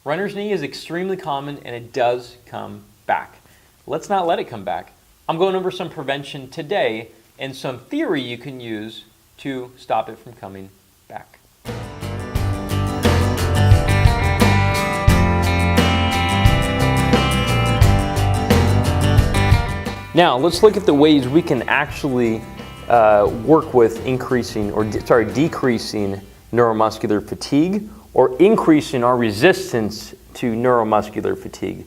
Runner's knee is extremely common and it does come back. Let's not let it come back. I'm going over some prevention today and some theory you can use to stop it from coming back. Now, let's look at the ways we can actually work with decreasing neuromuscular fatigue or increasing our resistance to neuromuscular fatigue.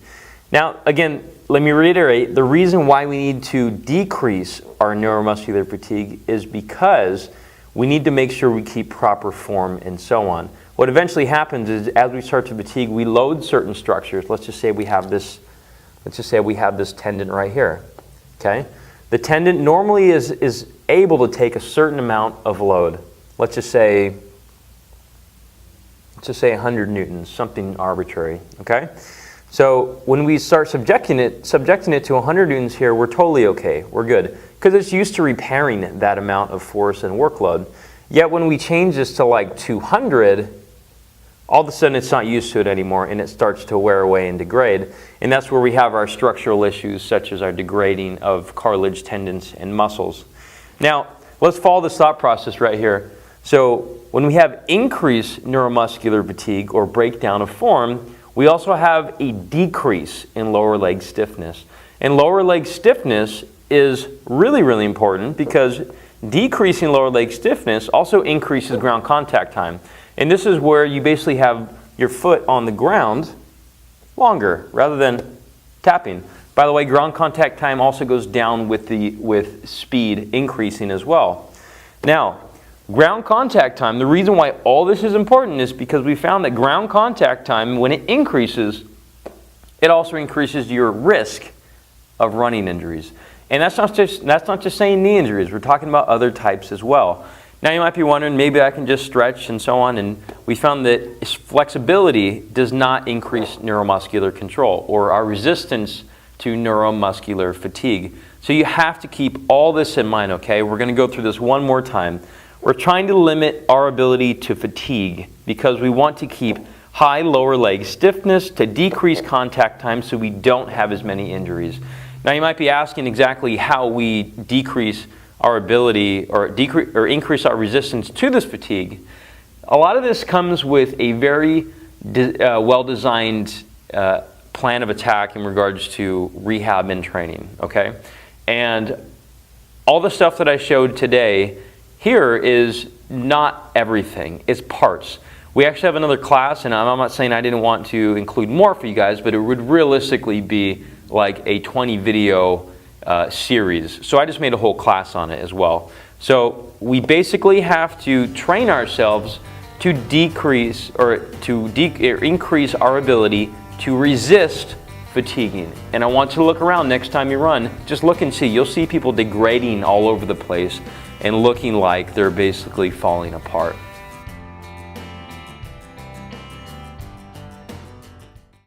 Now, again, let me reiterate, the reason why we need to decrease our neuromuscular fatigue is because we need to make sure we keep proper form and so on. What eventually happens is as we start to fatigue, we load certain structures. Let's just say we have this tendon right here. Okay? The tendon normally is able to take a certain amount of load. Let's just say 100 newtons, something arbitrary. Okay? So when we start subjecting it to 100 newtons here, we're totally okay. We're good. Because it's used to repairing that amount of force and workload. Yet when we change this to like 200, all of a sudden it's not used to it anymore and it starts to wear away and degrade. And that's where we have our structural issues such as our degrading of cartilage, tendons, and muscles. Now, let's follow this thought process right here. So when we have increased neuromuscular fatigue or breakdown of form, we also have a decrease in lower leg stiffness. And lower leg stiffness is really, really important because decreasing lower leg stiffness also increases ground contact time. And this is where you basically have your foot on the ground longer rather than tapping. By the way, ground contact time also goes down with speed increasing as well. Now, ground contact time, the reason why all this is important is because we found that ground contact time, when it increases, it also increases your risk of running injuries. And that's not just saying knee injuries. We're talking about other types as well. Now you might be wondering, maybe I can just stretch and so on, and we found that flexibility does not increase neuromuscular control or our resistance to neuromuscular fatigue. So you have to keep all this in mind, okay? We're going to go through this one more time. We're trying to limit our ability to fatigue because we want to keep high lower leg stiffness to decrease contact time so we don't have as many injuries. Now you might be asking exactly how we decrease our ability or increase our resistance to this fatigue. A lot of this comes with a very well-designed plan of attack in regards to rehab and training, okay? And all the stuff that I showed today here is not everything, it's parts. We actually have another class, and I'm not saying I didn't want to include more for you guys, but it would realistically be like a 20 video series. So I just made a whole class on it as well. So we basically have to train ourselves to increase our ability to resist fatiguing. And I want you to look around next time you run. Just look and see. You'll see people degrading all over the place and looking like they're basically falling apart.